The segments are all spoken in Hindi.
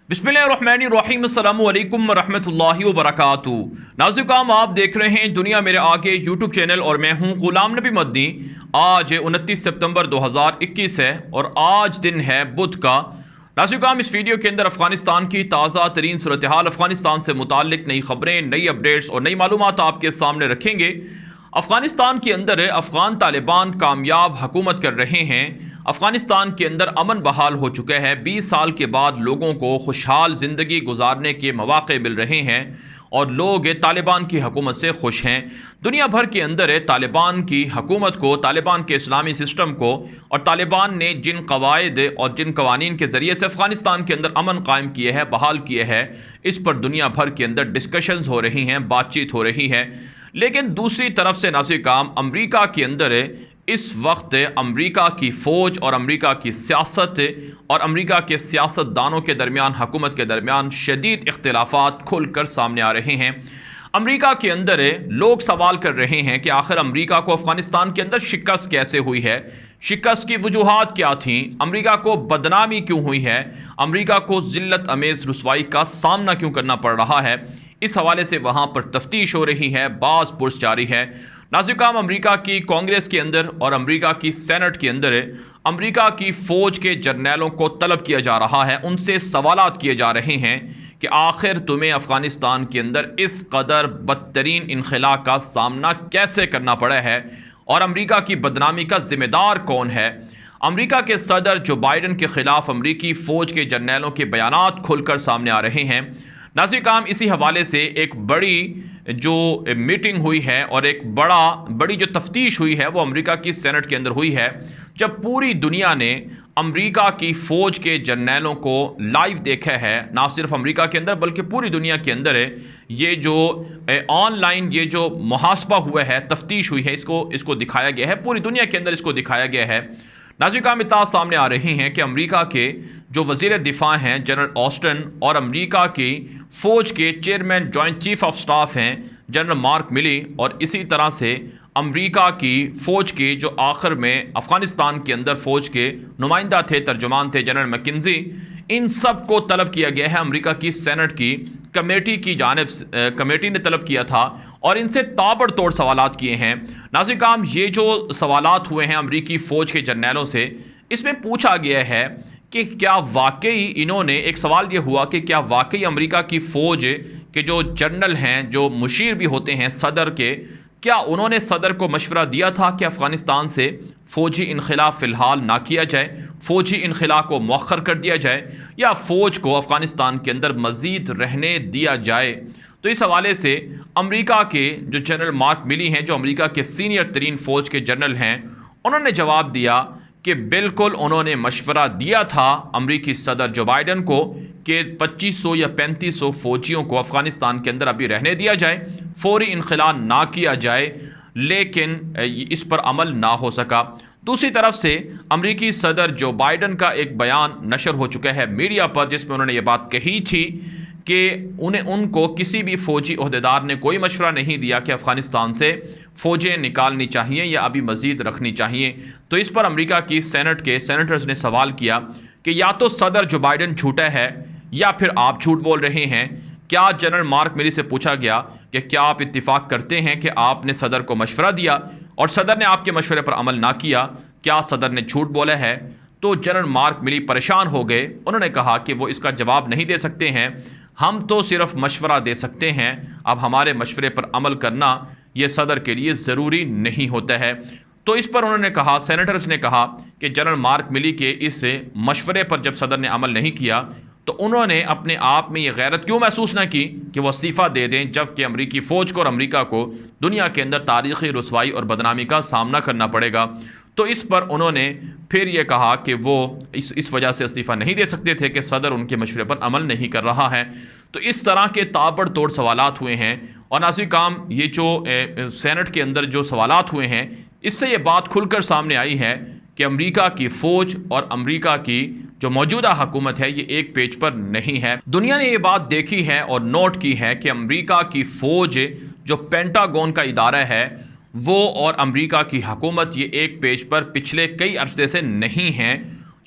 बिस्मिल्लाहिर्रहमानिर्रहीम अस्सलामु अलैकुम रहमतुल्लाहि व बरकातुहू। नाज़िर आप देख रहे हैं दुनिया मेरे आगे यूट्यूब चैनल और मैं हूं ग़ुलाम नबी मदनी। आज 29 सितंबर 2021 है और आज दिन है बुध का। नाज़िर इस वीडियो के अंदर अफ़गानिस्तान की ताज़ा तरीन सूरत हाल, अफ़गानिस्तान से मुताल्लिक़ नई ख़बरें, नई अपडेट्स और नई मालूमात आपके सामने रखेंगे। अफ़गानिस्तान के अंदर अफ़गान तालिबान कामयाब हुकूमत कर रहे हैं। अफ़गानिस्तान के अंदर अमन बहाल हो चुका है। 20 साल के बाद लोगों को खुशहाल ज़िंदगी गुजारने के मौक़े मिल रहे हैं और लोग तालिबान की हुकूमत से खुश हैं। दुनिया भर के अंदर तालिबान की हुकूमत को, तालिबान के इस्लामी सिस्टम को और तालिबान ने जिन कवायद और जिन कवानीन के ज़रिए से अफ़गानिस्तान के अंदर अमन कायम किए है, बहाल किए है, इस पर दुनिया भर के अंदर डिस्कशंस हो रही हैं, बातचीत हो रही है। लेकिन दूसरी तरफ से नाज़िर काम अमरीका के अंदर इस वक्त अमरीका की फ़ौज और अमरीका की सियासत और अमरीका के सियासतदानों के दरमियान, हुकूमत के दरमियान शदीद इख्तिलाफ़ात खुल कर सामने आ रहे हैं। अमरीका के अंदर लोग सवाल कर रहे हैं कि आखिर अमरीका को अफ़गानिस्तान के अंदर शिकस्त कैसे हुई है, शिकस्त की वजूहात क्या थीं, अमरीका को बदनामी क्यों हुई है, अमरीका को ज़िल्लत अमेज़ रुसवाई का सामना क्यों करना पड़ रहा है। इस हवाले से वहाँ पर तफ्तीश हो रही है, बाज़ पुरस जारी है। नाज़िर अमरीका की कांग्रेस के अंदर और अमरीका की सेनेट के अंदर अमरीका की फ़ौज के जर्नैलों को तलब किया जा रहा है, उनसे सवालात किए जा रहे हैं कि आखिर तुम्हें अफ़गानिस्तान के अंदर इस कदर बदतरीन इनखला का सामना कैसे करना पड़ा है और अमरीका की बदनामी का ज़िम्मेदार कौन है। अमरीका के सदर जो बाइडन के ख़िलाफ़ अमरीकी फ़ौज के जर्नैलों के बयानात खुलकर सामने आ रहे हैं। नाज़िर काम इसी हवाले से एक बड़ी जो मीटिंग हुई है और एक बड़ी जो तफ्तीश हुई है वो अमेरिका की सेनेट के अंदर हुई है, जब पूरी दुनिया ने अमेरिका की फ़ौज के जर्नैलों को लाइव देखा है। ना सिर्फ अमेरिका के अंदर बल्कि पूरी दुनिया के अंदर ये जो ऑनलाइन ये जो मुहासबा हुआ है, तफ्तीश हुई है, इसको दिखाया गया है, पूरी दुनिया के अंदर इसको दिखाया गया है। नाज़िर काम इत्तला सामने आ रही हैं कि अमेरिका के जो वज़ीर दिफ़ा हैं जनरल ऑस्टिन और अमेरिका की फ़ौज के chairman joint chief of staff हैं जनरल मार्क मिली और इसी तरह से अमेरिका की फ़ौज के जो आखिर में अफ़गानिस्तान के अंदर फ़ौज के नुमाइंदा थे, तर्जुमान थे, जनरल मैकेंजी, इन सब को तलब किया गया है। अमेरिका की सेनेट की कमेटी की जानिब कमेटी ने तलब किया था और इनसे ताबड़तोड़ सवालात किए हैं। नाज़िर काम ये जो सवालात हुए हैं अमेरिकी फ़ौज के जर्नैलों से, इसमें पूछा गया है कि क्या वाकई इन्होंने, एक सवाल ये हुआ कि क्या वाकई अमेरिका की फ़ौज के जो जनरल हैं, जो मुशीर भी होते हैं सदर के, क्या उन्होंने सदर को मशवरा दिया था कि अफ़गानिस्तान से फ़ौजी इनखला फ़िलहाल ना किया जाए, फ़ौजी इनखला को मौखर कर दिया जाए या फ़ौज को अफ़गानिस्तान के अंदर मज़ीद रहने दिया जाए। तो इस हवाले से अमेरिका के जो जनरल मार्क मिली हैं, जो अमेरिका के सीनियर तरीन फ़ौज के जनरल हैं, उन्होंने जवाब दिया कि बिल्कुल उन्होंने मशवरा दिया था अमरीकी सदर जो बाइडन को कि 2500 या 3500 फ़ौजियों को अफ़गानिस्तान के अंदर अभी रहने दिया जाए, फ़ौरी इनखला ना किया जाए, लेकिन इस पर अमल ना हो सका। दूसरी तरफ से अमरीकी सदर जो बाइडन का एक बयान नशर हो चुका है मीडिया पर, जिसमें उन्होंने ये बात कही थी कि उनको किसी भी फ़ौजी ओहदेदार ने कोई मशवरा नहीं दिया कि अफ़गानिस्तान से फ़ौजें निकालनी चाहिए या अभी मज़ीद रखनी चाहिए। तो इस पर अमेरिका की सेनेट के सेनेटर्स ने सवाल किया कि या तो सदर जो बाइडन झूठा है या फिर आप झूठ बोल रहे हैं। क्या जनरल मार्क मिली से पूछा गया कि क्या आप इत्तिफाक करते हैं कि आपने सदर को मशवरा दिया और सदर ने आपके मशवरे पर अमल ना किया, क्या सदर ने झूठ बोला है? तो जनरल मार्क मिली परेशान हो गए। उन्होंने कहा कि वो इसका जवाब नहीं दे सकते हैं, हम तो सिर्फ मशवरा दे सकते हैं, अब हमारे मशवरे पर अमल करना ये सदर के लिए ज़रूरी नहीं होता है। तो इस पर उन्होंने कहा, सेनेटर्स ने कहा कि जनरल मार्क मिली के इस मशवरे पर जब सदर ने अमल नहीं किया तो उन्होंने अपने आप में ये गैरत क्यों महसूस ना की कि वो इस्तीफ़ा दे दें, जबकि अमरीकी फ़ौज को और अमरीका को दुनिया के अंदर तारीख़ी रुसवाई और बदनामी का सामना करना पड़ेगा। तो इस पर उन्होंने फिर ये कहा कि वो इस वजह से इस्तीफ़ा नहीं दे सकते थे कि सदर उनके मशवरे पर अमल नहीं कर रहा है। तो इस तरह के ताबड़तोड़ सवालात हुए हैं और नाज़िर काम ये जो सेनेट के अंदर जो सवालात हुए हैं, इससे ये बात खुलकर सामने आई है कि अमेरिका की फ़ौज और अमेरिका की जो मौजूदा हुकूमत है ये एक पेज पर नहीं है। दुनिया ने ये बात देखी है और नोट की है कि अमेरिका की फ़ौज जो पेंटागन का इदारा है वो और अमेरिका की हुकूमत ये एक पेज पर पिछले कई अरसे से नहीं हैं।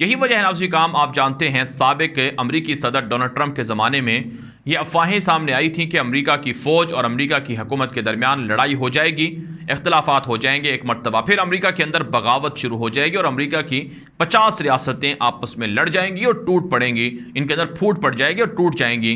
यही वजह है नाज़रीन काम, आप जानते हैं साबिक अमरीकी सदर डोनाल्ड ट्रंप के ज़माने में ये अफवाहें सामने आई थी कि अमेरिका की फ़ौज और अमेरिका की हुकूमत के दरमियान लड़ाई हो जाएगी, इख्तलाफात हो जाएंगे एक मरतबा, फिर अमेरिका के अंदर बगावत शुरू हो जाएगी और अमेरिका की 50 रियासतें आपस में लड़ जाएंगी और टूट पड़ेंगी, इनके अंदर फूट पड़ जाएगी और टूट जाएंगी।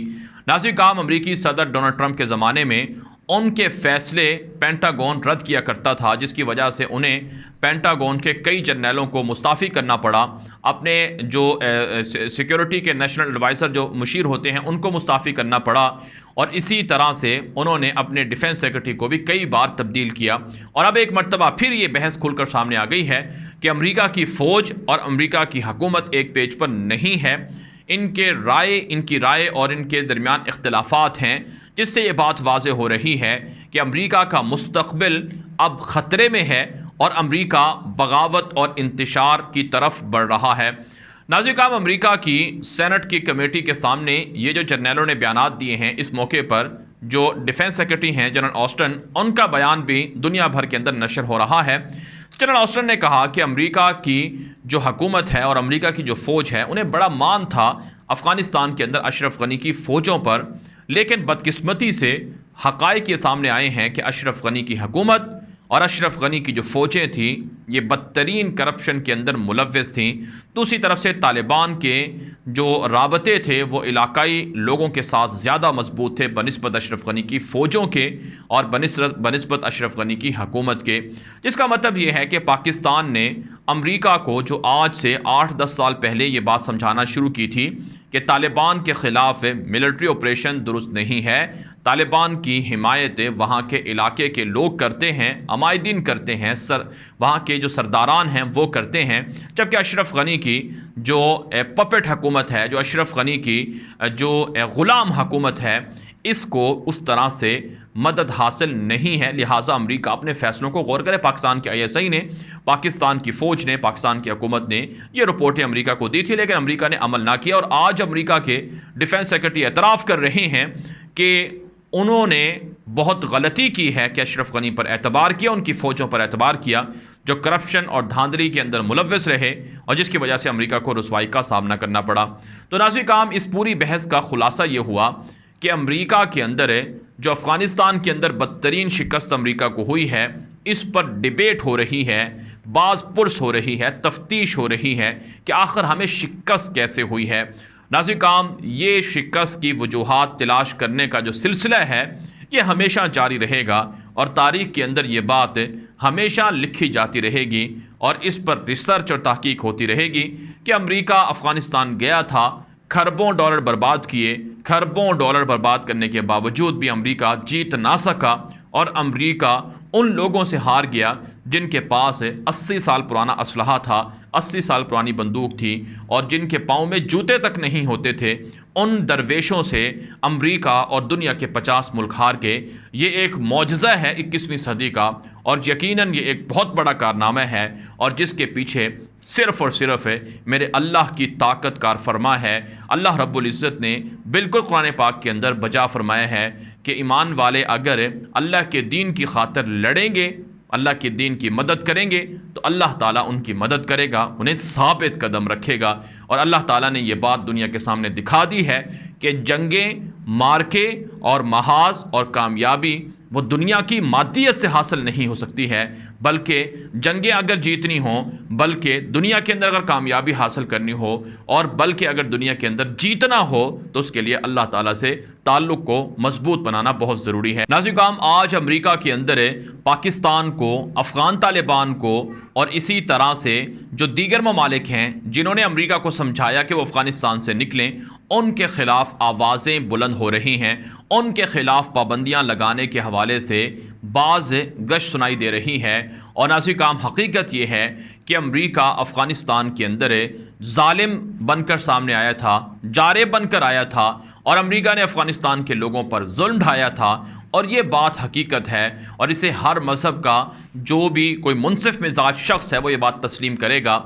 नाज़रीन काम, अमेरिकी सदर डोनाल्ड ट्रंप के ज़माने में उनके फैसले पेंटागन रद्द किया करता था, जिसकी वजह से उन्हें पेंटागन के कई जर्नलों को मुस्ताफ़ी करना पड़ा, अपने जो सिक्योरिटी के नेशनल एडवाइज़र जो मुशीर होते हैं उनको मुस्ताफ़ी करना पड़ा, और इसी तरह से उन्होंने अपने डिफेंस सेक्रेटरी को भी कई बार तब्दील किया। और अब एक मरतबा फिर ये बहस खुलकर सामने आ गई है कि अमेरिका की फ़ौज और अमेरिका की हुकूमत एक पेज पर नहीं है, इनकी राय और इनके दरमियान इख्तलाफात हैं, जिससे ये बात वाज़े हो रही है कि अमेरिका का मुस्तक़बिल अब ख़तरे में है और अमेरिका बगावत और इंतशार की तरफ बढ़ रहा है। नाज़रीन काम, अमेरिका की सेनेट की कमेटी के सामने ये जो जर्नलों ने बयानात दिए हैं, इस मौके पर जो डिफेंस सेक्रेटरी हैं जनरल ऑस्टिन, उनका बयान भी दुनिया भर के अंदर नशर हो रहा है। जनरल ऑस्टिन ने कहा कि अमेरिका की जो हुकूमत है और अमेरिका की जो फ़ौज है, उन्हें बड़ा मान था अफ़गानिस्तान के अंदर अशरफ गनी की फ़ौजों पर, लेकिन बदकिस्मती से हक़ाइक़ ये सामने आए हैं कि अशरफ गनी की हुकूमत और अशरफ गनी की जो फ़ौजें थी ये बदतरीन करप्शन के अंदर मुलव्वस थीं। दूसरी तरफ से तालिबान के जो राबते थे वो इलाकाई लोगों के साथ ज़्यादा मजबूत थे बनिस्बत अशरफ गनी की फ़ौजों के और बनिस्बत अशरफ गनी की हुकूमत के, जिसका मतलब ये है कि पाकिस्तान ने अमेरिका को जो आज से 8-10 साल पहले ये बात समझाना शुरू की थी कि तालिबान के ख़िलाफ़ मिलिट्री ऑपरेशन दुरुस्त नहीं है, तालिबान की हिमायत वहाँ के इलाके के लोग करते हैं, अमायदीन करते हैं, वहाँ के जो सरदारान हैं वो करते हैं, जबकि अशरफ गनी की जो पपेट हुकूमत है, जो अशरफ गनी की जो ग़ुलाम हुकूमत है, इसको उस तरह से मदद हासिल नहीं है। लिहाजा अमेरिका अपने फ़ैसलों को गौर करे। पाकिस्तान के ISI ने, पाकिस्तान की फ़ौज ने, पाकिस्तान की हुकूमत ने ये रिपोर्टें अमेरिका को दी थी, लेकिन अमेरिका ने अमल ना किया। और आज अमेरिका के डिफेंस सेक्रेटरी एतराफ़ कर रहे हैं कि उन्होंने बहुत गलती की है कि अशरफ गनी पर एतबार किया, उनकी फ़ौजों पर एतबार किया जो करप्शन और धांधली के अंदर मुलव्वस रहे और जिसकी वजह से अमेरिका को रुसवाई का सामना करना पड़ा। तो नाज़रीन काम, इस पूरी बहस का खुलासा ये हुआ कि अमेरिका के अंदर जो अफ़गानिस्तान के अंदर बदतरीन शिकस्त अमेरिका को हुई है, इस पर डिबेट हो रही है, बाज़ पुरस हो रही है, तफ्तीश हो रही है कि आखिर हमें शिकस्त कैसे हुई है। नाज़रीन काम, ये शिकस्त की वजूहात तलाश करने का जो सिलसिला है ये हमेशा जारी रहेगा और तारीख़ के अंदर ये बात हमेशा लिखी जाती रहेगी और इस पर रिसर्च और तहकीक होती रहेगी कि अमेरिका अफ़गानिस्तान गया था, खरबों डॉलर बर्बाद किए, खरबों डॉलर बर्बाद करने के बावजूद भी अमेरिका जीत ना सका और अमेरिका उन लोगों से हार गया जिनके पास 80 साल पुराना असलहा था, 80 साल पुरानी बंदूक थी और जिनके पाँव में जूते तक नहीं होते थे। उन दरवेशों से अमेरिका और दुनिया के 50 मुल्क हार के। ये एक मौजज़ा है 21वीं सदी का और यकीनन ये एक बहुत बड़ा कारनामा है और जिसके पीछे सिर्फ़ और सिर्फ मेरे अल्लाह की ताकत कार फरमा है। अल्लाह रब्बुल इज़्ज़त ने बिल्कुल कुरान पाक के अंदर बजा फरमाया है कि ईमान वाले अगर अल्लाह के दीन की खातिर लड़ेंगे, अल्लाह के दीन की मदद करेंगे तो अल्लाह ताला उनकी मदद करेगा, उन्हें साबित कदम रखेगा। और अल्लाह ताला ने ये बात दुनिया के सामने दिखा दी है कि जंगें, मार्के और महाज और कामयाबी वो दुनिया की मादियत से हासिल नहीं हो सकती है, बल्कि जंगें अगर जीतनी हो, बल्कि दुनिया के अंदर अगर कामयाबी हासिल करनी हो और बल्कि अगर दुनिया के अंदर जीतना हो तो उसके लिए अल्लाह ताला से ताल्लुक़ को मजबूत बनाना बहुत ज़रूरी है। नाज़रीन काम, आज अमेरिका के अंदर पाकिस्तान को, अफ़गान तालिबान को और इसी तरह से जो दीगर ममालिक हैं जिन्होंने अमेरिका को समझाया कि वो अफ़गानिस्तान से निकलें, उनके ख़िलाफ़ आवाज़ें बुलंद हो रही हैं, उनके ख़िलाफ़ पाबंदियाँ लगाने के हवाले से बाज़ गश सुनाई दे रही है। और नाज़रीन काम, हकीकत ये है कि अमेरिका अफ़गानिस्तान के अंदर ज़ालिम बनकर सामने आया था, जारे बनकर आया था और अमेरिका ने अफ़गानिस्तान के लोगों पर जुल्म ढाया था और ये बात हकीकत है और इसे हर मज़हब का जो भी कोई मुनसिफ मिजाज शख्स है वो ये बात तस्लीम करेगा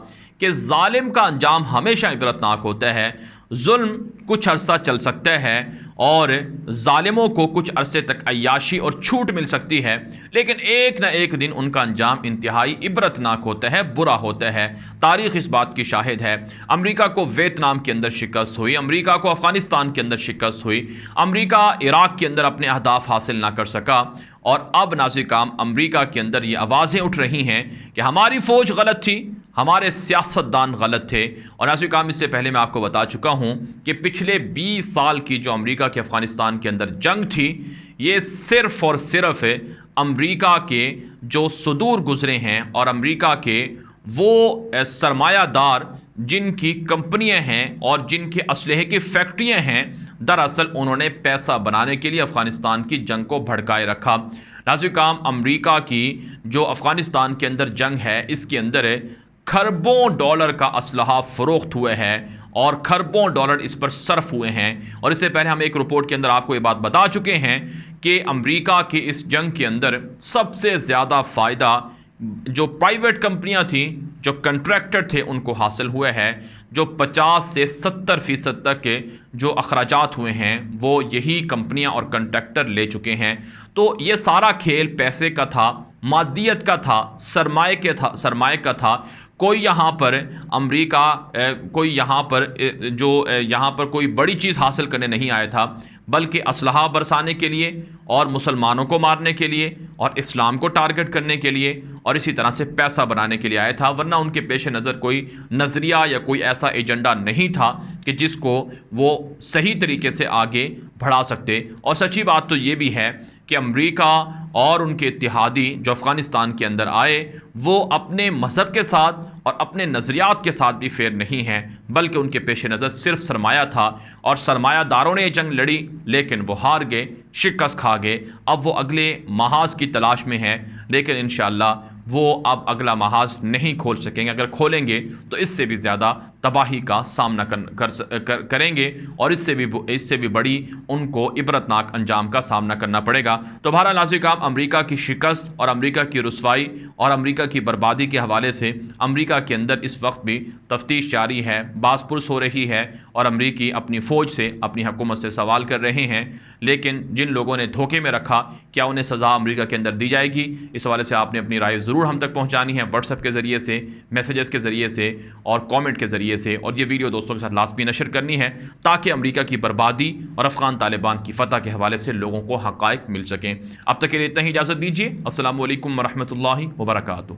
कि ज़ालिम का अंजाम हमेशा इबरतनाक होता है। जुल्म कुछ अरसा चल सकता है और जालिमों को कुछ अरसे तक अय्याशी और छूट मिल सकती है, लेकिन एक ना एक दिन उनका अंजाम इंतहाई इबरतनाक होता है, बुरा होता है। तारीख़ इस बात की शाहिद है। अमेरिका को वियतनाम के अंदर शिकस्त हुई, अमेरिका को अफ़गानिस्तान के अंदर शिकस्त हुई, अमेरिका इराक़ के अंदर अपने अहदाफ हासिल ना कर सका, और अब नाज़िकाम अमेरिका के अंदर ये आवाज़ें उठ रही हैं कि हमारी फ़ौज गलत थी, हमारे सियासतदान गलत थे। और नाज़िकाम इससे पहले मैं आपको बता चुका हूँ कि पिछले 20 साल की जो अमेरिका के अफ़गानिस्तान के अंदर जंग थी, ये सिर्फ़ और सिर्फ अमेरिका के जो सुदूर गुज़रे हैं और अमेरिका के वो सरमायादार जिनकी कंपनियां हैं और जिनके असलहे की फैक्ट्रियां हैं, दरअसल उन्होंने पैसा बनाने के लिए अफ़गानिस्तान की जंग को भड़काए रखा। नाज़िकाम अमेरिका की जो अफ़गानिस्तान के अंदर जंग है, इसके अंदर खरबों डॉलर का असलहा फ़रोख्त हुए है और खरबों डॉलर इस पर सर्फ हुए हैं। और इससे पहले हम एक रिपोर्ट के अंदर आपको ये बात बता चुके हैं कि अमेरिका की इस जंग के अंदर सबसे ज़्यादा फ़ायदा जो प्राइवेट कंपनियां थी, जो कंट्रैक्टर थे, उनको हासिल हुए है। जो 50 से 70% तक के जो अखराजात हुए हैं वो यही कंपनियां और कंट्रैक्टर ले चुके हैं। तो ये सारा खेल पैसे का था, मादियत का था, सरमाए का था। कोई यहाँ पर अमेरिका कोई यहाँ पर कोई बड़ी चीज़ हासिल करने नहीं आया था, बल्कि असलहा बरसाने के लिए और मुसलमानों को मारने के लिए और इस्लाम को टारगेट करने के लिए और इसी तरह से पैसा बनाने के लिए आया था। वरना उनके पेश नज़र कोई नज़रिया या कोई ऐसा एजेंडा नहीं था कि जिसको वो सही तरीके से आगे बढ़ा सकते। और सच्ची बात तो ये भी है कि अमेरिका और उनके इत्तेहादी जो अफ़गानिस्तान के अंदर आए, वो अपने मज़हब के साथ और अपने नज़रियात के साथ भी फेर नहीं हैं, बल्कि उनके पेश नज़र सिर्फ सरमाया था और सरमायादारों ने जंग लड़ी, लेकिन वो हार गए, शिकस्त खा गए। अब वो अगले महाज की तलाश में हैं, लेकिन इंशाअल्लाह वो अब अगला महाज नहीं खोल सकेंगे। अगर खोलेंगे तो इससे भी ज़्यादा तबाही का सामना करेंगे और इससे भी बड़ी उनको इबरतनाक अंजाम का सामना करना पड़ेगा। तो बहरहाल नाज़िकाम, अमेरिका की शिकस्त और अमेरिका की रुसवाई और अमेरिका की बर्बादी के हवाले से अमेरिका के अंदर इस वक्त भी तफ्तीश जारी है, बासपुरस हो रही है और अमेरिकी अपनी फ़ौज से, अपनी हुकूमत से सवाल कर रहे हैं। लेकिन जिन लोगों ने धोखे में रखा, क्या उन्हें सज़ा अमेरिका के अंदर दी जाएगी? इस हवाले से आपने अपनी राय ज़रूर हम तक पहुँचानी है, व्हाट्सएप के ज़रिए से, मैसेजेस के ज़रिए से और कॉमेंट के ज़रिए से। और ये वीडियो दोस्तों के साथ लाजमी नशर करनी है ताकि अमेरिका की बर्बादी और अफ़गान तालिबान की फ़तह के हवाले से लोगों को हक़ाइक़ मिल सकें। अब तक के लिए इतना ही इजाज़त दीजिए। अस्सलामु अलैकुम वरहमतुल्लाहि वबरकातुहू।